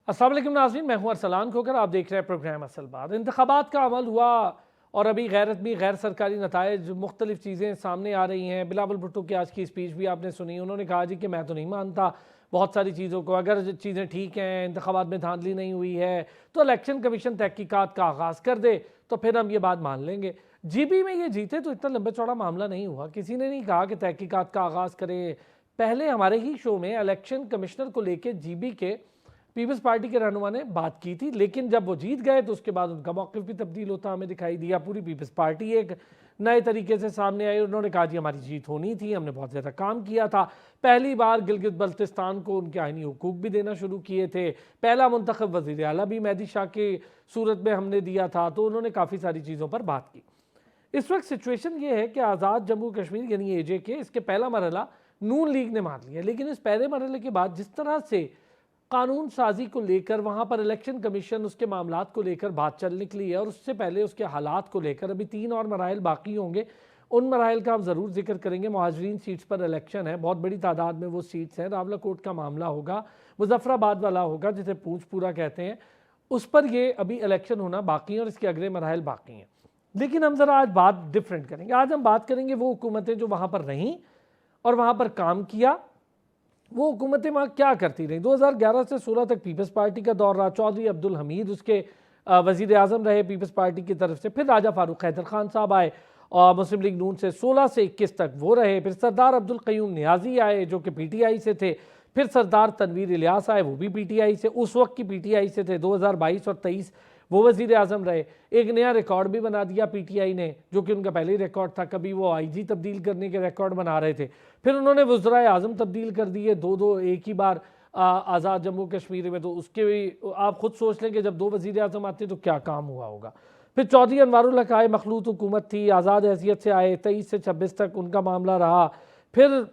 अस्सलाम वालेकुम नाज़रीन, मैं हूं अरसलान खोकर। आप देख रहे हैं प्रोग्राम असल बात। इंतखाबात का अमल हुआ और अभी गैर सरकारी नताइज मुख्तलिफ चीज़ें सामने आ रही हैं। बिलावल भुट्टो की आज की स्पीच भी आपने सुनी। उन्होंने कहा जी कि मैं तो नहीं मानता बहुत सारी चीज़ों को, अगर चीज़ें ठीक हैं, इंतखाबात में धांधली नहीं हुई है तो इलेक्शन कमीशन तहकीकात का आगाज़ कर दे तो फिर हम ये बात मान लेंगे। जीबी में ये जीते तो इतना लंबा चौड़ा मामला नहीं हुआ, किसी ने नहीं कहा कि तहकीकात का आगाज़ करे। पहले हमारे ही शो में इलेक्शन कमिश्नर को लेकर जीबी के पीपल्स पार्टी के रहनुमा ने बात की थी, लेकिन जब वो जीत गए तो उसके बाद उनका मौक़िफ़ भी तब्दील होता हमें दिखाई दिया। पूरी पीपल्स पार्टी एक नए तरीके से सामने आई। उन्होंने कहा जी हमारी जीत होनी थी, हमने बहुत ज़्यादा काम किया था। पहली बार गिलगित बल्तिस्तान को उनके आइनी हुकूक भी देना शुरू किए थे। पहला मुंतखब वज़ीर आला भी मेहदी शाह की सूरत में हमने दिया था। तो उन्होंने काफ़ी सारी चीज़ों पर बात की। इस वक्त सिचुएशन ये है कि आज़ाद जम्मू कश्मीर यानी एजे के इसके पहला मरहला नून लीग ने मान लिया, लेकिन इस पहले मरहले के बाद जिस तरह से कानून साजी को लेकर वहाँ पर इलेक्शन कमीशन उसके मामलात को लेकर बात चल निकली है, और उससे पहले उसके हालात को लेकर अभी 3 और मराइल बाकी होंगे। उन मराइल का हम ज़रूर जिक्र करेंगे। मुहाजिरीन सीट्स पर इलेक्शन है, बहुत बड़ी तादाद में वो सीट्स हैं। रावलाकोट का मामला होगा, मुजफ्फराबाद वाला होगा जिसे पूंछपुरा कहते हैं, उस पर ये अभी इलेक्शन होना बाकी है और इसके अगले मराइल बाकी हैं। लेकिन हम ज़रा आज बात डिफरेंट करेंगे। आज हम बात करेंगे वो हुकूमतें जो वहाँ पर रहीं और वहाँ पर काम किया, वो हुकूमतें वहाँ क्या करती रहीं। 2011 से 16 तक पीपल्स पार्टी का दौर रहा। चौधरी अब्दुल हमीद उसके वज़ीर आज़म रहे पीपल्स पार्टी की तरफ से। फिर राजा फारूक हैदर खान साहब आए और मुस्लिम लीग नून से 16 से 21 तक वो रहे। फिर सरदार अब्दुल क़य्यूम नियाज़ी आए जो कि पीटीआई से थे। फिर सरदार तनवीर इलियास आए, वो भी पीटीआई से, उस वक्त की पीटीआई से थे। 2022 और 23 वो वज़ीर आज़म रहे। एक नया रिकॉर्ड भी बना दिया पीटीआई ने, जो कि उनका पहले ही रिकॉर्ड था। कभी वो आईजी तब्दील करने के रिकॉर्ड बना रहे थे, फिर उन्होंने वज़राए आज़म तब्दील कर दिए दो एक ही बार आज़ाद जम्मू कश्मीर में। तो उसके भी आप खुद सोच लें कि जब 2 वज़ीर आज़म आते तो क्या काम हुआ होगा। फिर चौधरी अनवारुल हक आए, मखलूत हुकूमत थी, आज़ाद हैसियत से आए। 23 से 26 तक उनका मामला रहा। फिर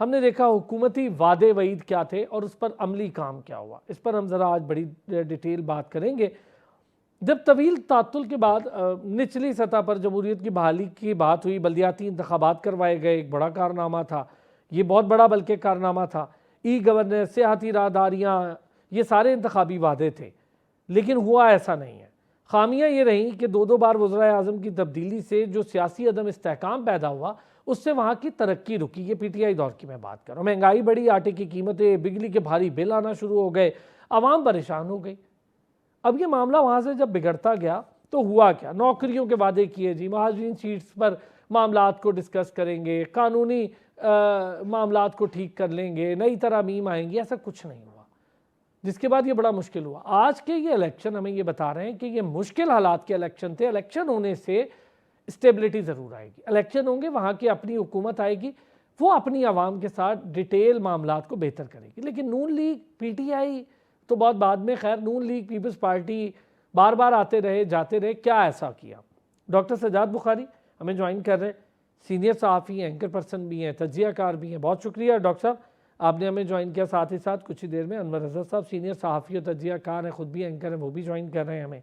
हमने देखा हुकूमती वादे वईद क्या थे और उस पर अमली काम क्या हुआ। इस पर हम ज़रा आज बड़ी डिटेल बात करेंगे। जब तवील तातुल के बाद निचली सतह पर जमहूरियत की बहाली की बात हुई, बल्दियाती इंतखाबात करवाए गए, एक बड़ा कारनामा था ये, बहुत बड़ा बल्कि कारनामा था। ई गवर्नेंस, सियाती राहदारियाँ, ये सारे इंतखाबी वादे थे, लेकिन हुआ ऐसा नहीं है। खामियाँ ये रहीं कि 2 बार वज़राए आज़म की तब्दीली से जो सियासी अदम इस्तेहकाम पैदा हुआ, उससे वहाँ की तरक्की रुकी। ये पीटीआई दौर की मैं बात कर रहा हूँ। महंगाई बढ़ी, आटे की कीमतें, बिजली के भारी बिल आना शुरू हो गए, आवाम परेशान हो गई। अब ये मामला वहाँ से जब बिगड़ता गया तो हुआ क्या, नौकरियों के वादे किए जी, मुहाजिरीन सीट्स पर मामलात को डिस्कस करेंगे, कानूनी मामलात को ठीक कर लेंगे, नई तरमीम आएंगी, ऐसा कुछ नहीं हुआ। जिसके बाद ये बड़ा मुश्किल हुआ। आज के ये इलेक्शन हमें ये बता रहे हैं कि ये मुश्किल हालात के इलेक्शन थे। इलेक्शन होने से स्टेबिलिटी ज़रूर आएगी, इलेक्शन होंगे, वहाँ की अपनी हुकूमत आएगी, वो अपनी आवाम के साथ डिटेल मामलात को बेहतर करेगी। लेकिन नून लीग, पीटीआई तो बहुत बाद में, खैर नून लीग, पीपल्स पार्टी बार बार आते रहे जाते रहे, क्या ऐसा किया। डॉक्टर सजाद बुखारी हमें ज्वाइन कर रहे हैं, सीनियर सहाफ़ी हैं, एंकर पर्सन भी हैं, तजियाकार भी हैं। बहुत शुक्रिया डॉक्टर साहब, आपने हमें ज्वाइन किया। साथ ही साथ कुछ ही देर में अनवर अज़हर साहब सीनियर सहाफ़ी और तजियाकार हैं, ख़ुद भी एंकर हैं, वो भी ज्वाइन कर रहे हैं हमें।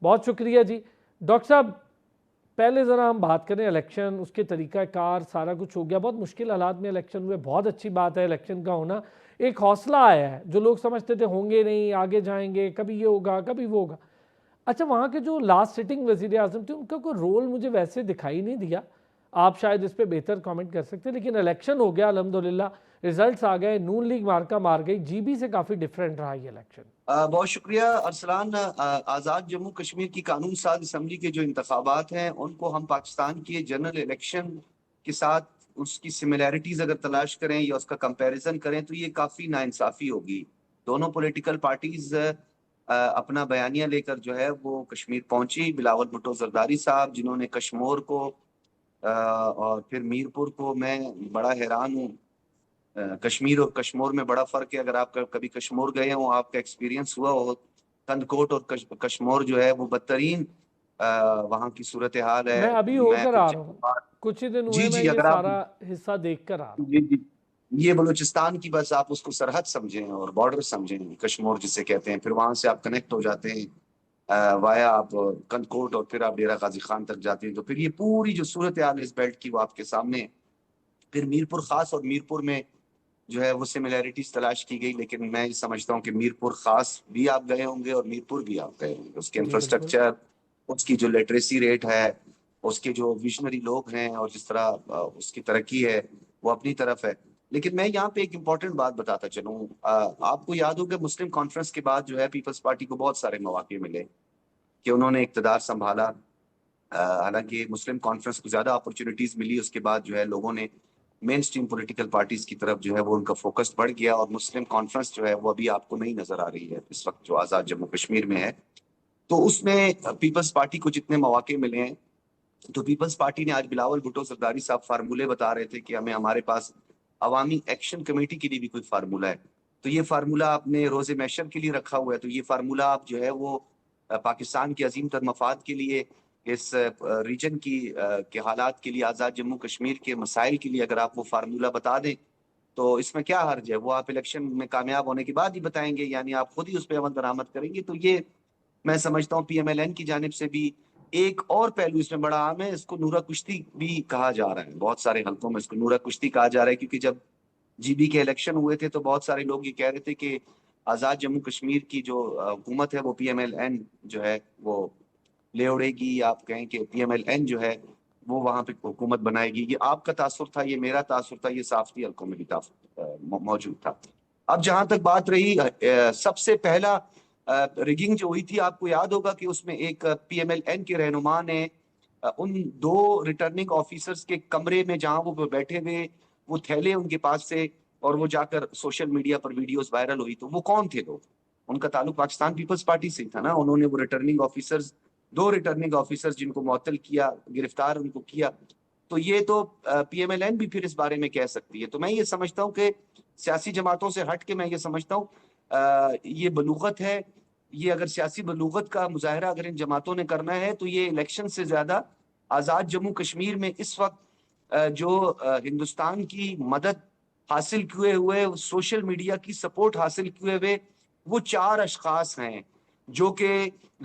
बहुत शुक्रिया जी। डॉक्टर साहब पहले ज़रा हम बात करें इलेक्शन, उसके तरीक़ाकार, सारा कुछ हो गया, बहुत मुश्किल हालात में इलेक्शन हुए, बहुत अच्छी बात है इलेक्शन का होना। एक हौसला आया है, जो लोग समझते थे होंगे नहीं, आगे जाएंगे, कभी ये होगा कभी वो होगा। अच्छा, वहाँ के जो लास्ट सिटिंग वज़ीर आज़म थे उनका कोई रोल मुझे वैसे दिखाई नहीं दिया, आप शायद इस पर बेहतर कमेंट कर सकते हैं। लेकिन इलेक्शन हो गया अल्हम्दुलिल्लाह, रिजल्ट्स आ गए, नून लीग मार्का मार गई, जीबी से काफ़ी डिफरेंट रहा ये इलेक्शन। बहुत शुक्रिया अरसलान। आज़ाद जम्मू कश्मीर की कानून साज असम्बली के जो इंतखाबात हैं उनको हम पाकिस्तान के जनरल इलेक्शन के साथ उसकी सिमिलैरिटीज़ अगर तलाश करें या उसका कंपैरिजन करें तो ये काफ़ी नाइंसाफ़ी होगी। दोनों पॉलिटिकल पार्टीज़ अपना बयानिया लेकर जो है वो कश्मीर पहुंची। बिलावल भुट्टो जरदारी साहब जिन्होंने कश्मीर को और फिर मीरपुर को, मैं बड़ा हैरान हूँ, कश्मीर और कश्मीर में बड़ा फ़र्क है। अगर आप कभी कश्मीर गए हो, आपका एक्सपीरियंस हुआ हो, कंदकोट और कश्मीर जो है वो बदतरीन वहाँ की सूरत हाल है। मैं अभी मैं होकर आ कुछ रहा हूँ, कुछ ही दिन हुए, जी मैं जी, ये अगर आप सारा हिस्सा देख कर आ रहा हूँ। जी जी, ये बलूचिस्तान की बस आप उसको सरहद समझें और बॉर्डर समझें, कश्मीर जिसे कहते हैं। फिर वहां से आप कनेक्ट हो जाते हैं वाया आप कंदकोट और फिर आप डेरा गाजी खान तक जाते हैं। तो फिर ये पूरी जो सूरत हाल इस बेल्ट की वो आपके सामने है। फिर मीरपुर खास और मीरपुर में जो है वो सिमिलैरिटीज तलाश की गई, लेकिन मैं ये समझता हूँ कि मीरपुर खास भी आप गए होंगे और मीरपुर भी आप गए होंगे। उसके जी बिल्कुल। इंफ्रास्ट्रक्चर, उसकी जो लिटरेसी रेट है, उसके जो विजनरी लोग हैं और जिस तरह उसकी तरक्की है वो अपनी तरफ है। लेकिन मैं यहाँ पे एक इम्पॉर्टेंट बात बताता चलूँ, आपको याद होगा मुस्लिम कॉन्फ्रेंस के बाद जो है पीपल्स पार्टी को बहुत सारे मौके मिले कि उन्होंने इक़्तिदार संभाला। हालांकि मुस्लिम कॉन्फ्रेंस को ज्यादा अपॉर्चुनिटीज मिली, उसके बाद जो है लोगों ने मेन स्ट्रीम पॉलिटिकल पार्टीज की तरफ जो है वो उनका फोकस बढ़ गया, और मुस्लिम कॉन्फ्रेंस जो है वो अभी आपको नहीं नजर आ रही है इस वक्त जो आजाद जम्मू कश्मीर में है। तो उसमें पीपल्स पार्टी को जितने मौके मिले हैं, तो पीपल्स पार्टी ने आज बिलावल भुट्टो सरदारी साहब फार्मूले बता रहे थे कि हमारे पास अवामी एक्शन कमेटी के लिए भी कोई फार्मूला है। तो ये फार्मूला आपने रोजे मैशर के लिए रखा हुआ है, तो ये फार्मूला आप जो है वो पाकिस्तान के अजीम तर मफाद के लिए, इस रीजन के हालात के लिए, आज़ाद जम्मू कश्मीर के मसाइल के लिए अगर आप वो फार्मूला बता दें तो इसमें क्या हर्ज है? वो आप इलेक्शन में कामयाब होने के बाद ही बताएंगे, यानी आप खुद ही उस पर अमल दरामद करेंगे। तो ये मैं समझता हूँ PMLN की जानिब से भी एक और पहलू इसमें बड़ा आम है, इसको नूरा कुश्ती भी कहा जा रहा है, बहुत सारे हल्कों में इसको नूरा कुश्ती कहा जा रहा है, क्योंकि जब GB के इलेक्शन हुए थे तो बहुत सारे लोग ये कह रहे थे कि आज़ाद जम्मू कश्मीर की जो हुकूमत है वो PMLN जो है वो ले उड़ेगी, आप कहें कि PMLN जो है वो वहां पे हुकूमत बनाएगी। ये आपका तासुर था, ये मेरा तासुर था, ये साफती हल्कों में भी मौजूद था। अब जहां तक बात रही सबसे पहला रिगिंग जो हुई थी, आपको याद होगा कि उसमें एक PMLN के रहनुमा ने उन 2 रिटर्निंग ऑफिसर्स के कमरे में जहां वो बैठे हुए वो थैले उनके पास से, और वो जाकर सोशल मीडिया पर वीडियोस वायरल हुई। तो वो कौन थे लोग? उनका ताल्लुक पाकिस्तान पीपल्स पार्टी से ही था ना। उन्होंने वो रिटर्निंग ऑफिसर्स, 2 रिटर्निंग ऑफिसर्स जिनको मुअत्तल किया, गिरफ्तार उनको किया। तो ये तो PMLN भी फिर इस बारे में कह सकती है। तो मैं ये समझता हूँ कि सियासी जमातों से हट के मैं ये समझता हूँ ये बलूगत है। ये अगर सियासी बलूगत का मुजाहरा अगर इन जमातों ने करना है तो ये इलेक्शन से ज्यादा आज़ाद जम्मू कश्मीर में इस वक्त जो हिंदुस्तान की मदद हासिल किए हुए, सोशल मीडिया की सपोर्ट हासिल किए हुए वो 4 अशखास हैं, जो कि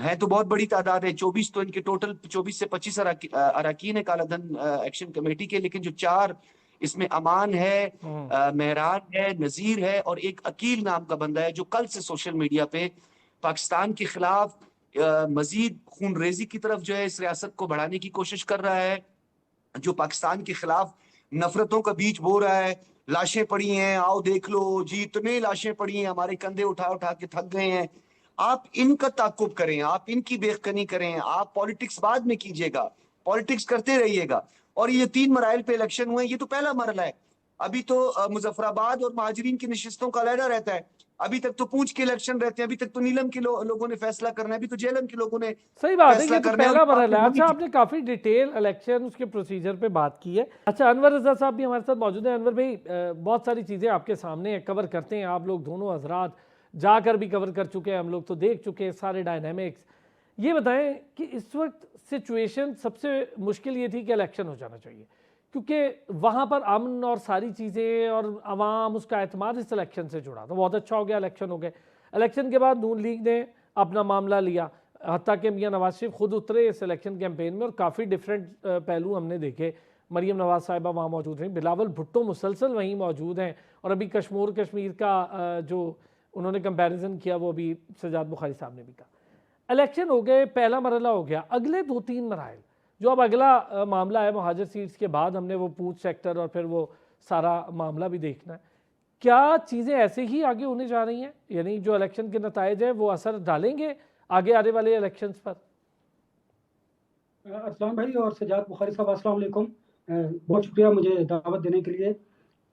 है तो बहुत बड़ी तादाद है। 24 तो इनके टोटल 24 से 25 अरकान है कालाधन एक्शन कमेटी के, लेकिन जो 4 इसमें अमान है, मेहरान है, नजीर है, और एक अकील नाम का बंदा है जो कल से सोशल मीडिया पे पाकिस्तान के खिलाफ मजीद खून रेजी की तरफ जो है इस रियासत को बढ़ाने की कोशिश कर रहा है, जो पाकिस्तान के खिलाफ नफरतों का बीज बो रहा है। लाशें पड़ी हैं, आओ देख लो जी, इतने लाशें पड़ी हैं, हमारे कंधे उठा उठा के थक गए हैं। आप इनका ताकुब करें, आप इनकी बेखनी करें, आप पॉलिटिक्स बाद में कीजिएगा, पॉलिटिक्स करते रहिएगा। और ये 3 मराइल पे इलेक्शन हुए, ये तो पहला मरला है। अभी तो मुजफ्फराबाद और महाजरीन की नशिस्तों का अलहदा रहता है, अभी तक तो पूंछ के इलेक्शन रहते हैं, अभी तक तो नीलम के लोगों ने फैसला करना है, अभी तो जेलम के लोगों ने सही बात है, फैसला ये तो करना है, और पहला ये मरहला है। बात अच्छा, आपने काफ़ी डिटेल इलेक्शन उसके प्रोसीजर पे बात की है। अच्छा, अनवर रजा साहब भी हमारे साथ मौजूद हैं। अनवर भाई, बहुत सारी चीज़ें आपके सामने हैं, कवर करते हैं आप लोग दोनों हजरात, जाकर भी कवर कर चुके हैं, हम लोग तो देख चुके हैं सारे डायनामिक्स। ये बताएं कि इस वक्त सिचुएशन सबसे मुश्किल ये थी कि इलेक्शन हो जाना चाहिए, क्योंकि वहाँ पर अमन और सारी चीज़ें और आवाम उसका एतमाद इस इलेक्शन से जुड़ा था। बहुत अच्छा हो गया, इलेक्शन हो गए। इलेक्शन के बाद नून लीग ने अपना मामला लिया, हत्ता कि मियाँ नवाज शरीफ खुद उतरे इस इलेक्शन कैंपेन में, और काफ़ी डिफरेंट पहलू हमने देखे। मरीम नवाज साहिबा वहाँ मौजूद रहीं, बिलावल भुट्टो मुसलसल वहीं मौजूद हैं, और अभी कश्मीर का जो उन्होंने कंपैरिजन किया वो अभी सजाद बुखारी साहब ने भी कहा। इलेक्शन हो गए, पहला मरहला हो गया, अगले 2-3 मराइल जो अब अगला मामला है मुहाजिर सीट्स के बाद, हमने वो पूंछ सेक्टर और फिर वो सारा मामला भी देखना है। क्या चीज़ें ऐसे ही आगे होने जा रही हैं, यानी जो इलेक्शन के नताइज है वो असर डालेंगे आगे आने वाले इलेक्शंस पर? अरसलान भाई और सजाद बुखारी साहब, अस्सलाम वालेकुम। बहुत शुक्रिया मुझे दावत देने के लिए।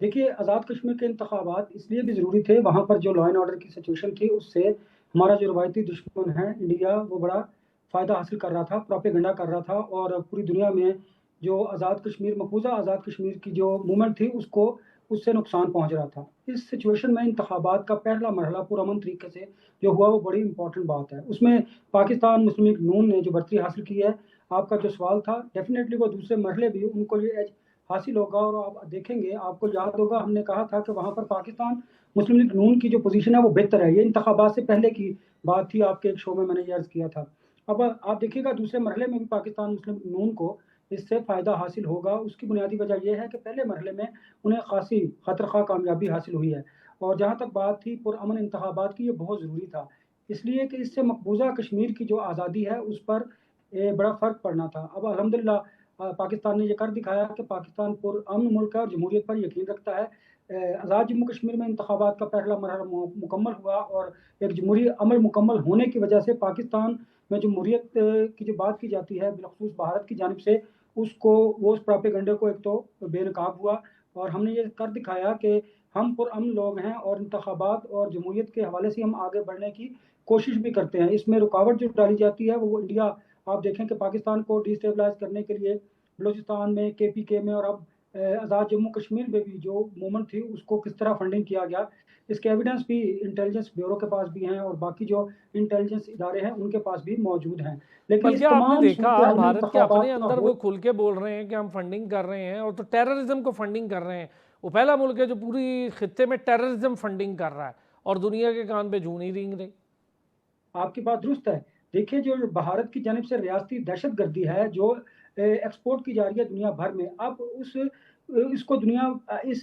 देखिए, आज़ाद कश्मीर के इंतखाबात इसलिए भी ज़रूरी थे, वहाँ पर जो लॉ एंड ऑर्डर की सिचुएशन थी उससे हमारा जो रवायती दुश्मन है इंडिया, वो बड़ा फ़ायदा हासिल कर रहा था, प्रोपेगेंडा कर रहा था, और पूरी दुनिया में जो आज़ाद कश्मीर, मकबूजा आज़ाद कश्मीर की जो मूवमेंट थी उसको उससे नुकसान पहुँच रहा था। इस सिचुएशन में इंतखाबात का पहला मरहला पुरअमन तरीके से जो हुआ वो बड़ी इंपॉर्टेंट बात है। उसमें पाकिस्तान मुस्लिम लीग नून ने जो बढ़तरी हासिल की है, आपका जो सवाल था, डेफिनेटली वो दूसरे मरहले भी उनको ये एज हासिल होगा। और आप देखेंगे, आपको याद होगा हमने कहा था कि वहाँ पर पाकिस्तान मुस्लिम लीग नून की जो पोजीशन है वो बेहतर है। ये इंतखाबात से पहले की बात थी, आपके एक शो में मैंने ये अर्ज़ किया था। अब आप देखिएगा दूसरे मरहले में भी पाकिस्तान मुस्लिम लीग नून को इससे फ़ायदा हासिल होगा। उसकी बुनियादी वजह ये है कि पहले मरहले में उन्हें ख़ासी खतरख़्वाह कामयाबी हासिल हुई है और जहाँ तक बात थी पुरअमन इंतख़ाबात की, ये बहुत ज़रूरी था। इसलिए कि इससे मकबूज़ा कश्मीर की जो आज़ादी है उस पर बड़ा फ़र्क पड़ना था। अब अल्हम्दुलिल्लाह पाकिस्तान ने ये कर दिखाया कि पाकिस्तान पुरअमन मुल्क है और जमहूरियत पर यकीन रखता है। आज़ाद जम्मू कश्मीर में इंतख़ाबात का पहला मरहला मुकम्मल हुआ और एक जमहूरी अमल मुकम्मल होने की वजह से पाकिस्तान में जमहूरियत की जो बात की जाती है बिलख़ुसूस भारत की जानिब से उसको वो उस प्रोपेगेंडे को एक तो बेनकाब हुआ और हमने ये कर दिखाया कि हम पुरअमन लोग हैं और इंतख़ाबात और जमहूरियत के हवाले से हम आगे बढ़ने की कोशिश भी करते हैं। इसमें रुकावट जो डाली जाती है वो इंडिया आप देखें कि पाकिस्तान को डिस्टेबलाइज़ करने के लिए बलूचिस्तान में, केपीके में और अब आज़ाद जम्मू कश्मीर में भी जो मूवमेंट थी उसको किस तरह फंडिंग किया गया, इसके एविडेंस भी इंटेलिजेंस ब्यूरो के पास भी हैं और बाकी जो इंटेलिजेंस इदारे हैं उनके पास भी मौजूद हैं। लेकिन बल्कि इस आपने तमाम देखा सूरत-ए-हाल में भारत के अपने इंतख़ाबात का अंदर वो हो खुल के बोल रहे हैं कि हम फंडिंग कर रहे हैं और तो टेररिज्म को फंडिंग कर रहे हैं। वो पहला मुल्क है जो पूरी खित्ते में टेररिज्म फंडिंग कर रहा है और दुनिया के कान पे जूं नहीं रेंग रही। आपकी बात दुरुस्त है। देखिए जो भारत की जानिब से रियासती दहशतगर्दी है जो एक्सपोर्ट की जा रही है दुनिया भर में, अब इसको दुनिया इस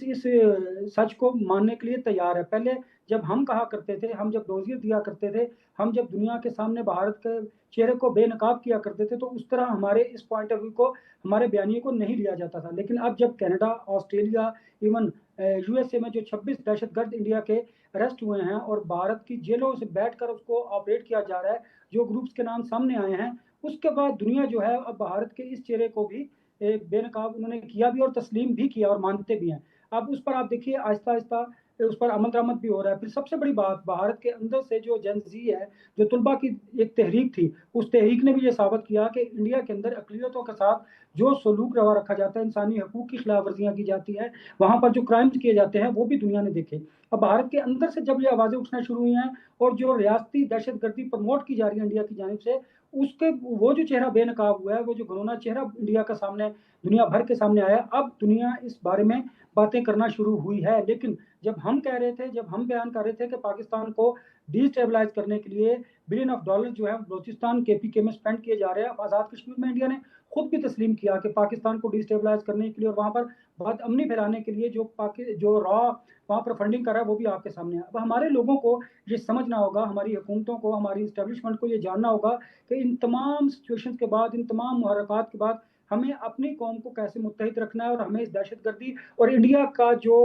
सच को मानने के लिए तैयार है। पहले जब हम कहा करते थे, हम जब डोज़ियर दिया करते थे, हम जब दुनिया के सामने भारत के चेहरे को बेनकाब किया करते थे, तो उस तरह हमारे इस पॉइंट ऑफ व्यू को, हमारे बयानिए को नहीं लिया जाता था। लेकिन अब जब कनाडा, ऑस्ट्रेलिया, इवन यूएसए में जो 26 दहशतगर्द इंडिया के अरेस्ट हुए हैं और भारत की जेलों से बैठकर उसको ऑपरेट किया जा रहा है, जो ग्रुप्स के नाम सामने आए हैं, उसके बाद दुनिया जो है अब भारत के इस चेहरे को भी बेनकाब उन्होंने किया भी और तस्लीम भी किया और मानते भी हैं। अब उस पर आप देखिए आहिस्ता-आहिस्ता उस पर अमल दरामद भी हो रहा है। फिर सबसे बड़ी बात भारत के अंदर से जो जेन ज़ी है, जो तुलबा की एक तहरीक थी, उस तहरीक ने भी ये साबित किया कि इंडिया के अंदर अक़लियतों के साथ जो सलूक रवा रखा जाता है, इंसानी हकूक़ की खिलाफ़ वर्जियाँ की जाती हैं, वहाँ पर जो क्राइम्स किए जाते हैं, वो भी दुनिया ने देखे। अब भारत के अंदर से जब ये आवाज़ें उठना शुरू हुई हैं और जो रियासती दहशतगर्दी प्रमोट की जा रही है इंडिया की जानिब से, उसके वो जो चेहरा बेनकाब हुआ है, वो जो घिनौना चेहरा इंडिया का सामने दुनिया भर के सामने आया, अब दुनिया इस बारे में बातें करना शुरू हुई है। लेकिन जब हम कह रहे थे, जब हम बयान कर रहे थे कि पाकिस्तान को डिस्टेबलाइज़ करने के लिए बिलियन ऑफ डॉलर जो है बलूचिस्तान, केपीके में स्पेंड किए जा रहे हैं। अब आज़ाद कश्मीर में इंडिया ने खुद भी तस्लीम किया कि पाकिस्तान को डिस्टेबलाइज़ करने के लिए और वहाँ पर बदअमनी फैलाने के लिए जो रॉ वहाँ पर फंडिंग कर रहा है, वो भी आपके सामने है। अब हमारे लोगों को ये समझना होगा, हमारी हुकूमतों को, हमारी एस्टेब्लिशमेंट को ये जानना होगा कि इन तमाम सिचुएशंस के बाद, इन तमाम मुहर्रकात के बाद हमें अपनी कौम को कैसे मुत्तहिद रखना है और हमें इस दहशतगर्दी और इंडिया का जो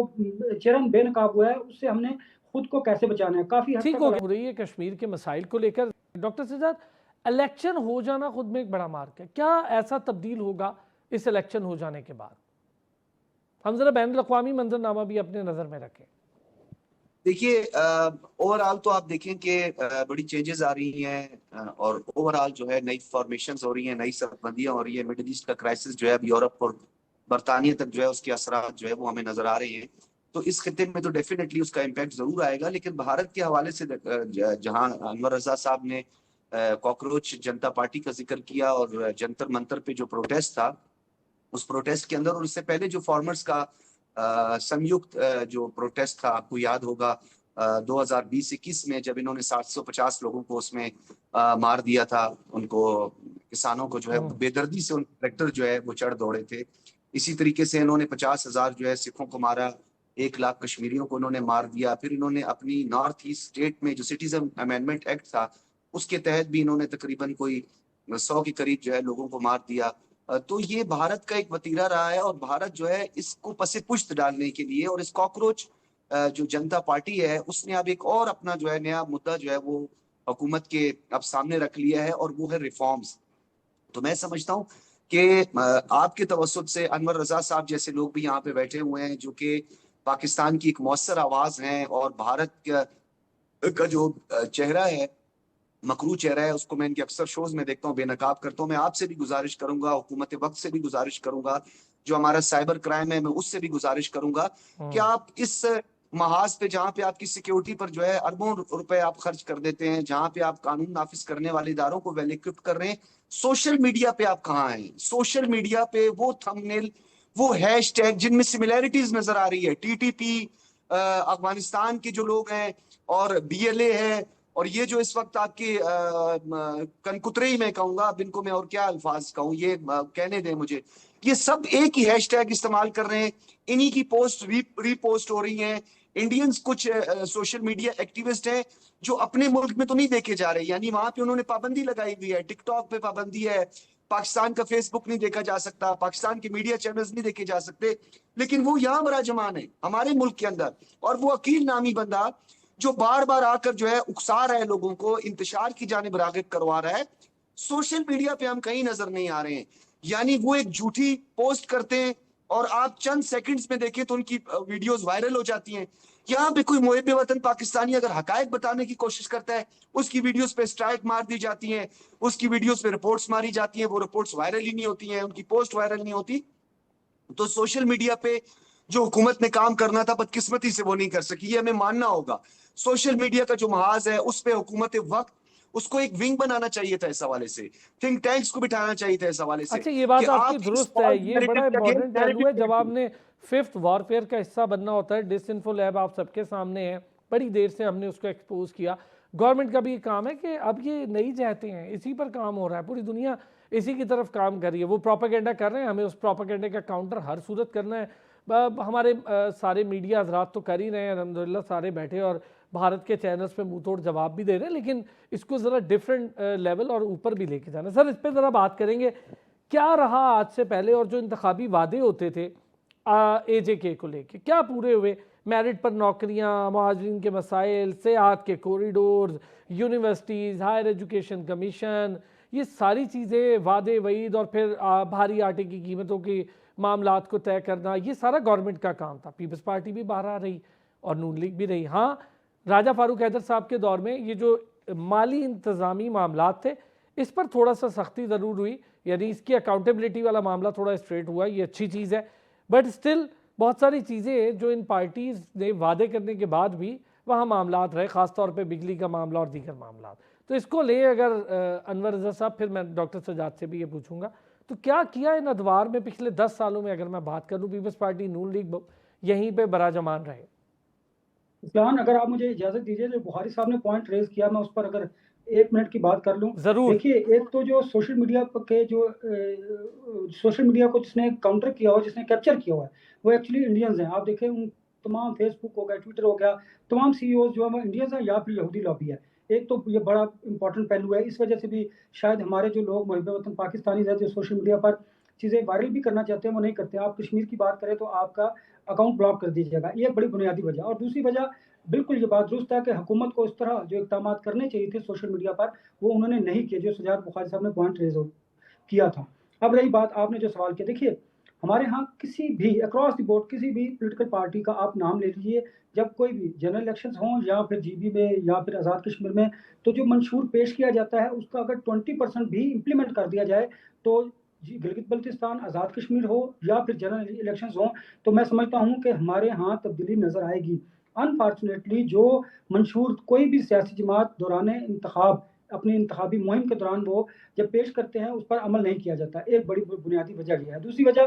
चरम बेनकाब हुआ है, उससे हमने खुद को कैसे बचाना है। काफ़ी हद ठीक तक हो रही है कश्मीर के मसाइल को लेकर। डॉक्टर सज्जाद, इलेक्शन हो जाना खुद में एक बड़ा मार्क है, क्या ऐसा तब्दील होगा इस इलेक्शन हो जाने के बाद? हम जरा बैनुल अक़वामी मंजरनामा भी अपने नजर में रखें। देखिए ओवरऑल तो आप देखें कि बड़ी चेंजेस आ रही हैं और ओवरऑल जो है नई फॉर्मेशंस हो रही हैं, नई सरबंदियां हो रही है। मिडिल ईस्ट का क्राइसिस जो है अब यूरोप और बरतानिया तक जो है उसके असरात जो है वो हमें नजर आ रहे हैं। तो इस खित्ते में तो डेफिनेटली उसका इम्पैक्ट जरूर आएगा। लेकिन भारत के हवाले से जहां अनवर रजा साहब ने कॉकरोच जनता पार्टी का जिक्र किया और जंतर मंतर पे जो प्रोटेस्ट था, उस प्रोटेस्ट के अंदर और उससे पहले जो फार्मर्स का संयुक्त जो प्रोटेस्ट था, आपको याद होगा 2020-21 में जब इन्होंने 750 लोगों को उसमें मार दिया था, उनको किसानों को जो है बेदर्दी से उन ट्रैक्टर जो है वो चढ़ दौड़े थे। इसी तरीके से इन्होंने 50,000 जो है सिखों को मारा, 1 लाख कश्मीरियों को इन्होंने मार दिया। फिर इन्होंने अपनी नॉर्थ ईस्ट स्टेट में जो सिटीजन अमेंडमेंट एक्ट था उसके तहत भी इन्होंने तकरीबन कोई 100 के करीब जो है लोगों को मार दिया। तो ये भारत का एक वतीरा रहा है और भारत जो है इसको पसे पुश्त डालने के लिए और इस कॉकरोच जो जनता पार्टी है उसने अब एक और अपना जो है नया मुद्दा जो है वो हुकूमत के अब सामने रख लिया है और वो है रिफॉर्म्स। तो मैं समझता हूँ कि आपके तवज्जुह से अनवर रजा साहब जैसे लोग भी यहाँ पे बैठे हुए हैं जो कि पाकिस्तान की एक मौसर आवाज है और भारत का जो चेहरा है, मकरू चेहरा है, उसको मैं इनके अक्सर शोज में देखता हूँ, बेनकाब करता हूँ। मैं आपसे भी गुजारिश करूंगा, हुकूमत वक्त से भी गुजारिश करूंगा, जो हमारा साइबर क्राइम है मैं उससे भी गुजारिश करूंगा कि आप इस महाज पे जहाँ पे आपकी सिक्योरिटी पर जो है अरबों रुपए आप खर्च कर देते हैं, जहाँ पे आप कानून नाफिज करने वाले इदारों को वेल इक्विप्ड कर रहे हैं, सोशल मीडिया पे आप कहाँ हैं? सोशल मीडिया पे वो थंबनेल, वो हैशटैग जिनमें सिमिलैरिटीज नजर आ रही है, टीटीपी, अफगानिस्तान के जो लोग हैं और बीएलए है, और ये जो इस वक्त आपकी कनकुतरे ही मैं कहूंगा, अब इनको मैं और क्या अल्फाज कहूँ, ये कहने दें मुझे, ये सब एक ही हैशटैग इस्तेमाल कर रहे हैं, इन्हीं की पोस्ट रीपोस्ट हो रही हैं। इंडियंस कुछ सोशल मीडिया एक्टिविस्ट हैं जो अपने मुल्क में तो नहीं देखे जा रहे, यानी वहां पे उन्होंने पाबंदी लगाई हुई है, टिकटॉक पे पाबंदी है, पाकिस्तान का फेसबुक नहीं देखा जा सकता, पाकिस्तान के मीडिया चैनल्स नहीं देखे जा सकते, लेकिन वो यहाँ बड़ा जमान है हमारे मुल्क के अंदर। और वो अकील नामी बंदा जो बार बार आकर जो है उकसा रहा है लोगों को, इंतशार की जानिब रागिब करवा रहा है, सोशल मीडिया पे हम कहीं नजर नहीं आ रहे हैं। यानी वो एक झूठी पोस्ट करते हैं और आप चंद सेकंड्स में देखें तो उनकी वीडियोस वायरल हो जाती हैं। यहाँ पे कोई मुहिब वतन पाकिस्तानी अगर हकायक बताने की कोशिश करता है, उसकी वीडियोस पे स्ट्राइक मार दी जाती है, उसकी वीडियोस पे रिपोर्ट्स मारी जाती है, वो रिपोर्ट्स वायरल ही नहीं होती हैं, उनकी पोस्ट वायरल नहीं होती। तो सोशल मीडिया पे जो हुकूमत ने काम करना था बदकिस्मती से वो नहीं कर सकी, ये हमें मानना होगा। सोशल मीडिया का जो महाज है उस पे हुकूमत वक्त उसको एक विंग बनाना चाहिए था, इस हवाले से थिंक टैंक्स को बिठाना चाहिए था इस हवाले से अच्छा, ये कि बात आपकी आप दुरुस्त है, ये बड़ा इंपॉर्टेंट पहलू है। जब आपने फिफ्थ वॉरफेयर का हिस्सा बनना होता है, डिसइंफो लैब आप सबके सामने है, बड़ी देर से हमने उसको एक्सपोज किया। गवर्नमेंट का भी काम है कि अब ये नई जहतें हैं, इसी पर काम हो रहा है, पूरी दुनिया इसी की तरफ काम कर रही है। वो प्रोपेगेंडा कर रहे हैं, हमें उस प्रोपेगेंडे का काउंटर हर सूरत करना है। हमारे सारे मीडिया हजरात तो कर ही रहे हैं, अल्हम्दुलिल्लाह सारे बैठे और भारत के चैनल्स पे मुंह तोड़ जवाब भी दे रहे हैं, लेकिन इसको ज़रा डिफरेंट लेवल और ऊपर भी लेके जाना। सर, इस पर ज़रा बात करेंगे, क्या रहा आज से पहले और जो इंतखाबी वादे होते थे AJK को लेके, क्या पूरे हुए? मेरिट पर नौकरियां, महाजरीन के मसाइल, सेहत के corridors, universities, higher education commission, ये सारी चीज़ें, वादे वईद और फिर भारी आटे की कीमतों की मामलात को तय करना, ये सारा गवर्नमेंट का काम था। पीपल्स पार्टी भी बाहर आ रही और नून लीग भी रही। हाँ, राजा फारूक हैदर साहब के दौर में ये जो माली इंतज़ामी मामलात थे, इस पर थोड़ा सा सख्ती ज़रूर हुई, यानी इसकी अकाउंटेबिलिटी वाला मामला थोड़ा स्ट्रेट हुआ, ये अच्छी चीज़ है। बट स्टिल बहुत सारी चीज़ें जो इन पार्टीज़ ने वादे करने के बाद भी वहाँ मामलात रहे, ख़ासतौर पे बिजली का मामला और दीगर मामलात। तो इसको ले अगर अनवर रज़ा साहब, फिर मैं डॉक्टर सजाद से भी ये पूछूंगा, तो क्या किया इन अदवार में पिछले 10 सालों में? अगर मैं बात करूँ, पीपल्स पार्टी, नून लीग यहीं पर बराजमान रहे। इस्लान, अगर आप मुझे इजाज़त दीजिए, जो बुखारी साहब ने पॉइंट रेज़ किया, मैं उस पर अगर 1 मिनट की बात कर लूँ। ज़रूर। देखिए, एक तो जो सोशल मीडिया के जो सोशल मीडिया को जिसने काउंटर किया हुआ, जिसने कैप्चर किया हुआ है, वो एक्चुअली इंडियंस हैं। आप देखें, उन तमाम फेसबुक हो गया, ट्विटर हो गया, तमाम सीईओज़ जो हैं वो इंडियंस हैं या फिर यहूदी लॉबी है। एक तो ये बड़ा इंपॉर्टेंट पहलू है। इस वजह से भी शायद हमारे जो लोग मुहिब वतन पाकिस्तानीज़ हैं, जो सोशल मीडिया पर चीज़ें वायरल भी करना चाहते हैं, वो नहीं करते। आप कश्मीर की बात करें तो आपका अकाउंट ब्लॉक कर दिया जाएगा, ये एक बड़ी बुनियादी वजह। और दूसरी वजह, बिल्कुल ये बात दुरुस्त है कि हुकूमत को इस तरह जो इक़दाम करने चाहिए थे सोशल मीडिया पर, वो उन्होंने नहीं किए, जो सजाद बुखारी साहब ने पॉइंट रेज़ किया था। अब रही बात, आपने जो सवाल किया, देखिए हमारे यहाँ किसी भी अक्रॉस द बोर्ड किसी भी पॉलिटिकल पार्टी का आप नाम ले लीजिए, जब कोई भी जनरल इलेक्शंस हों या फिर जीबी में या फिर आज़ाद कश्मीर में, तो जो मंशूर पेश किया जाता है उसका अगर 20% भी इम्प्लीमेंट कर दिया जाए, तो गिलगित बल्तिस्तान, आज़ाद कश्मीर हो या फिर जनरल इलेक्शंस हों, तो मैं समझता हूँ कि हमारे यहाँ तब्दीली नज़र आएगी। अनफॉर्चुनेटली जो मंशूर कोई भी सियासी जमात दौरान इंतखाब, अपनी इंतखाबी मुहिम के दौरान वो जब पेश करते हैं, उस पर अमल नहीं किया जाता। एक बड़ी बुनियादी वजह यह है। दूसरी वजह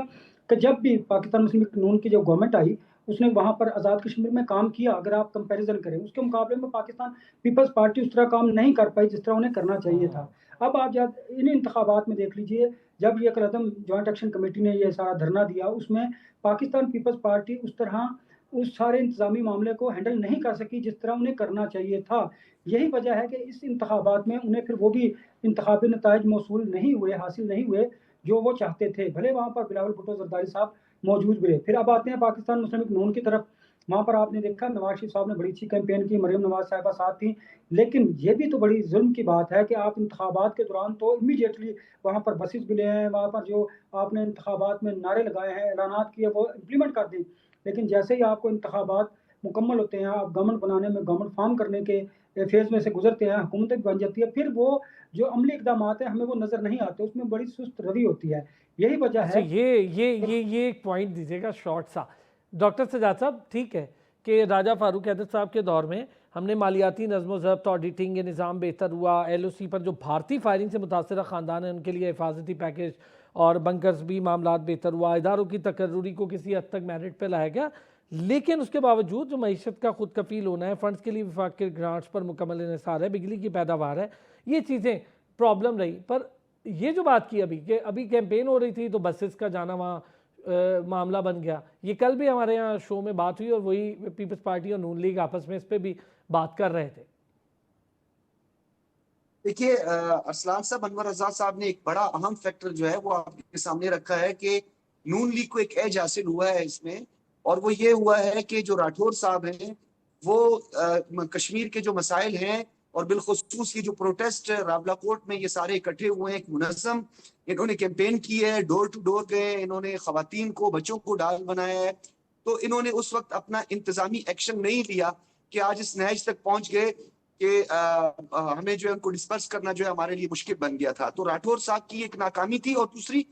कि जब भी पाकिस्तान मुस्लिम लीग नून की जो गवर्नमेंट आई, उसने वहाँ पर आज़ाद कश्मीर में काम किया। अगर आप कंपैरिजन करें, उसके मुकाबले में पाकिस्तान पीपल्स पार्टी उस तरह काम नहीं कर पाई जिस तरह उन्हें करना चाहिए था। अब आप जब इन इंतखाबात में देख लीजिए, जब ये कलअदम जॉइंट एक्शन कमेटी ने ये सारा धरना दिया, उसमें पाकिस्तान पीपल्स पार्टी उस तरह उस सारे इंतजामी मामले को हैंडल नहीं कर सकी जिस तरह उन्हें करना चाहिए था। यही वजह है कि इस इंतखाबात में उन्हें फिर वो भी इंतखाबी नताइज मौसूल नहीं हुए, हासिल नहीं हुए जो वो चाहते थे। भले वहाँ पर बिलावल भुट्टो जरदारी साहब मौजूद भी रहे। फिर अब आते हैं पाकिस्तान मुस्लिम लीग नून की तरफ। वहाँ पर आपने देखा नवाज शरीफ साहब ने बड़ी अच्छी कैंपेन की, मरियम नवाज साहिबा साथ थी, लेकिन ये भी तो बड़ी जुल्म की बात है कि आप इंतखाबात के दौरान तो इमीडिएटली वहाँ पर बसेस भी ले हैं, वहाँ पर जो आपने इंतखाबात में नारे लगाए हैं, ऐलानात किए, वो इम्प्लीमेंट कर दें। लेकिन जैसे ही आपको इंतखाबात मुकम्मल होते हैं, आप गवर्नमेंट बनाने में, गवर्नमेंट फॉर्म करने के फेज़ में से गुजरते हैं, हुकूमतें बन जाती है, फिर वो जो अमली इक़दाम हैं हमें वो नज़र नहीं आते, उसमें बड़ी सुस्त रवि होती है। यही वजह अच्छा, है। ये एक पॉइंट दीजिएगा शॉर्ट सा डॉक्टर सजाद साहब। ठीक है कि राजा फारूक हैदर साहब के दौर में हमने मालियाती नज़्म ज़ब्त, ऑडिटिंग, के निज़ाम बेहतर हुआ, LOC पर जो भारतीय फायरिंग से मुतासर ख़ानदान है उनके लिए हिफाजती पैकेज और बंकर्स भी मामलात बेहतर हुआ, इदारों की तकर्रुरी को किसी हद तक मेरिट पे लाया गया, लेकिन उसके बावजूद जो मईशत का खुद कफील होना है, फंड्स के लिए विफाक के ग्रांट्स पर मुकम्मल इन्हिसार है, बिजली की पैदावार है, ये चीज़ें प्रॉब्लम रही। पर ये जो बात की अभी कि अभी कैंपेन हो रही थी तो बसेस का जाना वहाँ मामला बन गया, ये कल भी हमारे यहाँ शो में बात हुई और वही पीपल्स पार्टी और नून लीग आपस में इस पर भी बात कर रहे थे। देखिए अरसलान साहब, अनवर आजाद साहब ने एक बड़ा अहम फैक्टर जो है वो आपके सामने रखा है कि नून लीग को एक एज हासिल हुआ है इसमें, और वो ये हुआ है कि जो राठौर साहब हैं वो कश्मीर के जो मसाइल हैं और बिलखुसूस ये जो प्रोटेस्ट रावला कोर्ट में ये सारे इकट्ठे हुए हैं, एक मुनज़्ज़म इन्होंने कैंपेन की है, डोर टू डोर गए, इन्होंने खवातीन को, बच्चों को डाल बनाया है। तो इन्होंने उस वक्त अपना इंतजामी एक्शन नहीं लिया कि आज इस नहज तक पहुंच गए कि हमें जो है उनको डिस्पर्स करना जो है हमारे लिए मुश्किल बन गया था। तो राठौर साहब की एक नाकामी थी, और दूसरी